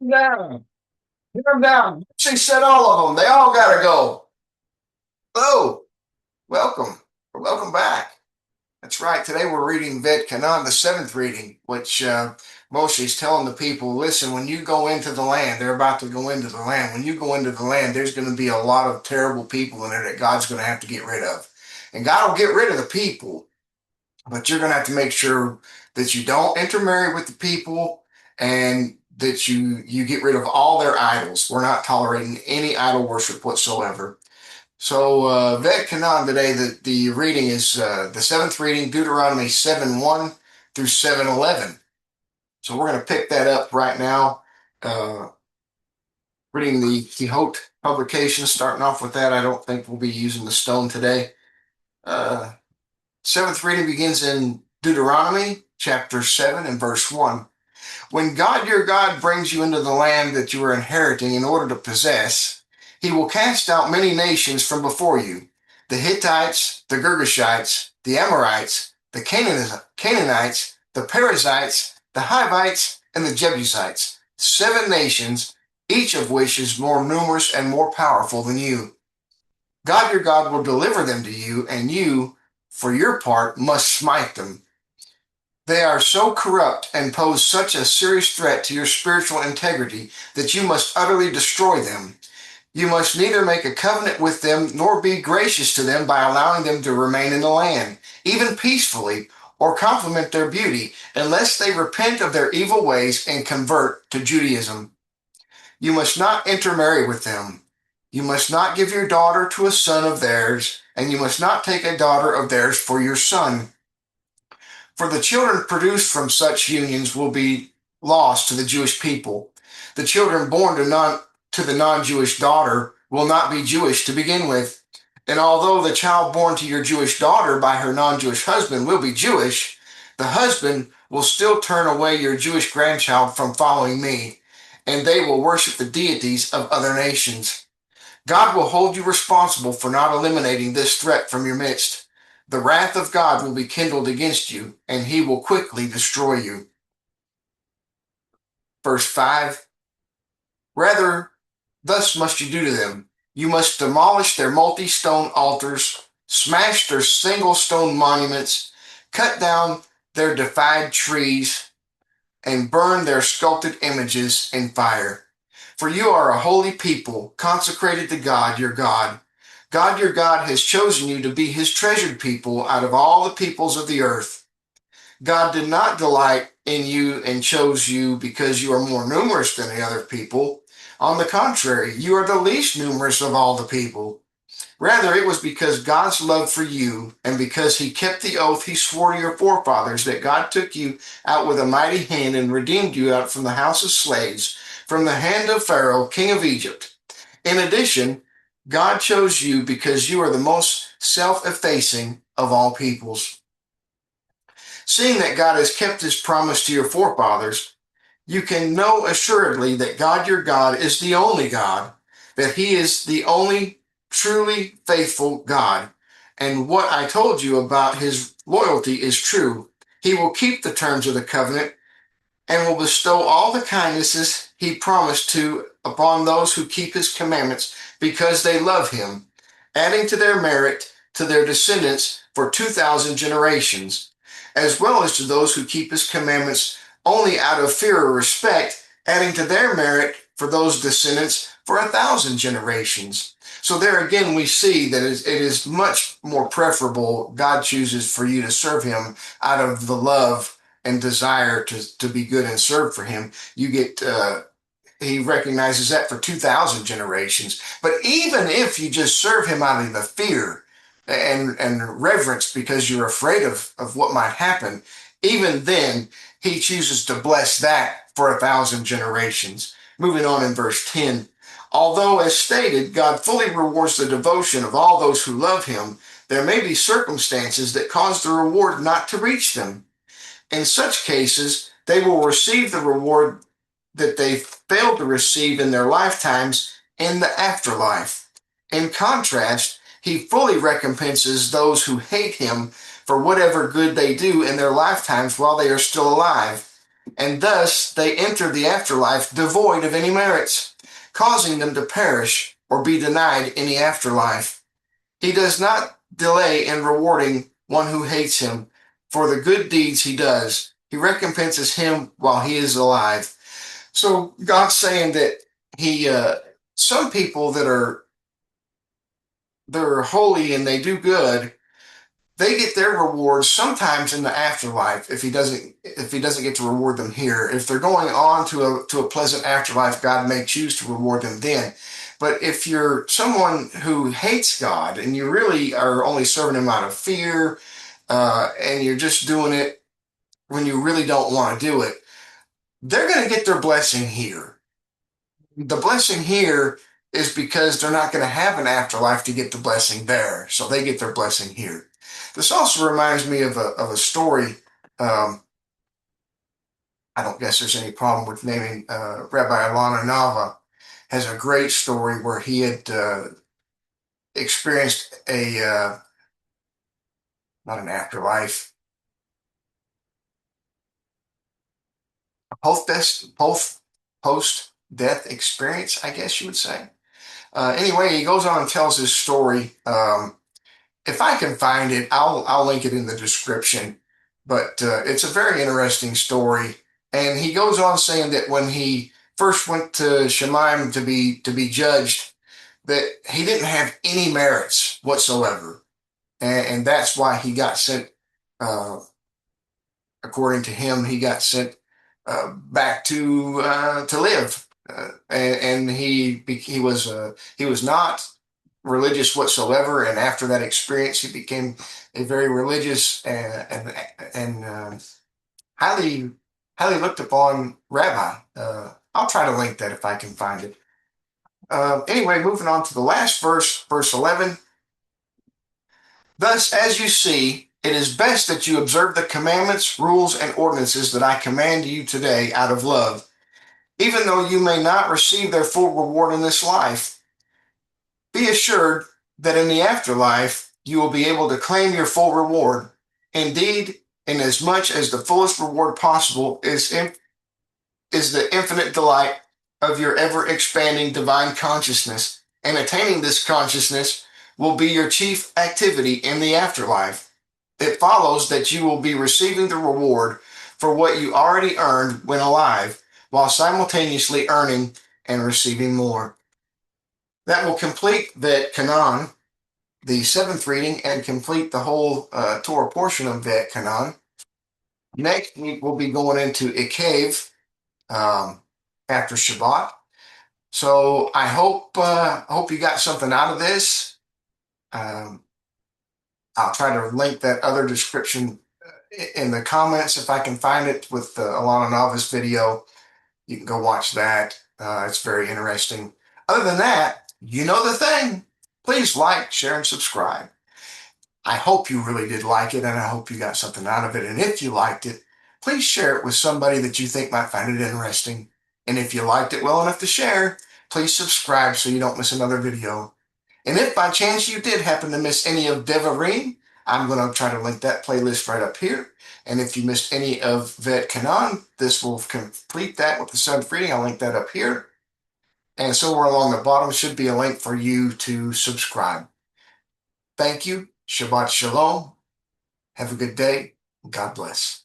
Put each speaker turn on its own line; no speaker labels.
Down. Get them down. She said all of them. They all got to go. Hello. Welcome. Welcome back. That's right. Today we're reading Vet Canaan, the seventh reading, which Moshe's telling the people, listen, when you go into the land, they're about to go into the land. When you go into the land, there's going to be a lot of terrible people in there that God's going to have to get rid of. And God will get rid of the people, but you're going to have to make sure that you don't intermarry with the people and that you get rid of all their idols. We're not tolerating any idol worship whatsoever. So, Vet Canaan today, the reading is the seventh reading, Deuteronomy 7:1 through 7:11. So we're going to pick that up right now. Uh, Reading the Quixote publication, starting off with that. I don't think we'll be using the stone today. Uh, Seventh reading begins in Deuteronomy chapter 7 and verse 1. When God your God brings you into the land that you are inheriting in order to possess, he will cast out many nations from before you, the Hittites, the Girgashites, the Amorites, the Canaanites, the Perizzites, the Hivites, and the Jebusites, 7 nations, each of which is more numerous and more powerful than you. God your God will deliver them to you, and you, for your part, must smite them. They are so corrupt and pose such a serious threat to your spiritual integrity that you must utterly destroy them. You must neither make a covenant with them nor be gracious to them by allowing them to remain in the land, even peacefully, or compliment their beauty, unless they repent of their evil ways and convert to Judaism. You must not intermarry with them. You must not give your daughter to a son of theirs, and you must not take a daughter of theirs for your son. For the children produced from such unions will be lost to the Jewish people. The children born to the non-Jewish daughter will not be Jewish to begin with. And although the child born to your Jewish daughter by her non-Jewish husband will be Jewish, the husband will still turn away your Jewish grandchild from following me, and they will worship the deities of other nations. God will hold you responsible for not eliminating this threat from your midst. The wrath of God will be kindled against you, and he will quickly destroy you. Verse 5. Rather, thus must you do to them. You must demolish their multi-stone altars, smash their single-stone monuments, cut down their defied trees, and burn their sculpted images in fire. For you are a holy people, consecrated to God your God. God your God has chosen you to be his treasured people out of all the peoples of the earth. God did not delight in you and chose you because you are more numerous than the other people. On the contrary, you are the least numerous of all the people. Rather, it was because God's love for you and because he kept the oath he swore to your forefathers that God took you out with a mighty hand and redeemed you out from the house of slaves, from the hand of Pharaoh, king of Egypt. In addition, God chose you because you are the most self-effacing of all peoples. Seeing that God has kept his promise to your forefathers, you can know assuredly that God your God is the only God, that he is the only truly faithful God. And what I told you about his loyalty is true. He will keep the terms of the covenant and will bestow all the kindnesses he promised to upon those who keep his commandments because they love him, adding to their merit to their descendants for 2,000 generations, as well as to those who keep his commandments only out of fear or respect, adding to their merit for those descendants for 1,000 generations. So there again, we see that it is much more preferable. God chooses for you to serve him out of the love and desire to be good and serve for him. You get, he recognizes that for 2,000 generations. But even if you just serve him out of the fear and reverence because you're afraid of what might happen, even then, he chooses to bless that for 1,000 generations. Moving on in verse 10. Although, as stated, God fully rewards the devotion of all those who love him, there may be circumstances that cause the reward not to reach them. In such cases, they will receive the reward that they failed to receive in their lifetimes in the afterlife. In contrast, he fully recompenses those who hate him for whatever good they do in their lifetimes while they are still alive. and thus they enter the afterlife devoid of any merits, causing them to perish or be denied any afterlife. He does not delay in rewarding one who hates him for the good deeds he does. He recompenses him while he is alive. So God's saying that he, some people that they're holy and they do good, they get their rewards sometimes in the afterlife if he doesn't get to reward them here. If they're going on to a pleasant afterlife, God may choose to reward them then. But if you're someone who hates God and you really are only serving him out of fear, and you're just doing it when you really don't want to do it, they're going to get their blessing here. The blessing here is because they're not going to have an afterlife to get the blessing there. So they get their blessing here. This also reminds me of a story. Um, I don't guess there's any problem with naming Rabbi Alon Anava has a great story where he had experienced not an afterlife, a post death experience, I guess you would say. Anyway, he goes on and tells his story. If I can find it, I'll link it in the description. But it's a very interesting story. And he goes on saying that when he first went to Shemaim to be judged, that he didn't have any merits whatsoever, and that's why he got sent. Uh, According to him, he got sent back to live, and he was not religious whatsoever. And after that experience, he became a very religious and highly highly looked upon rabbi. I'll try to link that if I can find it. Anyway, moving on to the last verse, verse 11. Thus, as you see, it is best that you observe the commandments, rules, and ordinances that I command you today out of love, even though you may not receive their full reward in this life. Be assured that in the afterlife, you will be able to claim your full reward. Indeed, inasmuch as the fullest reward possible is the infinite delight of your ever expanding divine consciousness, and attaining this consciousness will be your chief activity in the afterlife. It follows that you will be receiving the reward for what you already earned when alive, while simultaneously earning and receiving more. That will complete Vet Canaan, the seventh reading, and complete the whole Torah portion of Vet Canaan. Next week, we'll be going into Ikev after Shabbat. So I hope you got something out of this. I'll try to link that other description in the comments if I can find it with the Alon Anava's video. You can go watch that. It's very interesting. Other than that, you know the thing. Please like, share, and subscribe. I hope you really did like it, and I hope you got something out of it. And if you liked it, please share it with somebody that you think might find it interesting. And if you liked it well enough to share, please subscribe so you don't miss another video. And if by chance you did happen to miss any of Devarim, I'm going to try to link that playlist right up here. And if you missed any of Vet Canaan, this will complete that with the seventh reading. I'll link that up here. And somewhere along the bottom should be a link for you to subscribe. Thank you. Shabbat Shalom. Have a good day. God bless.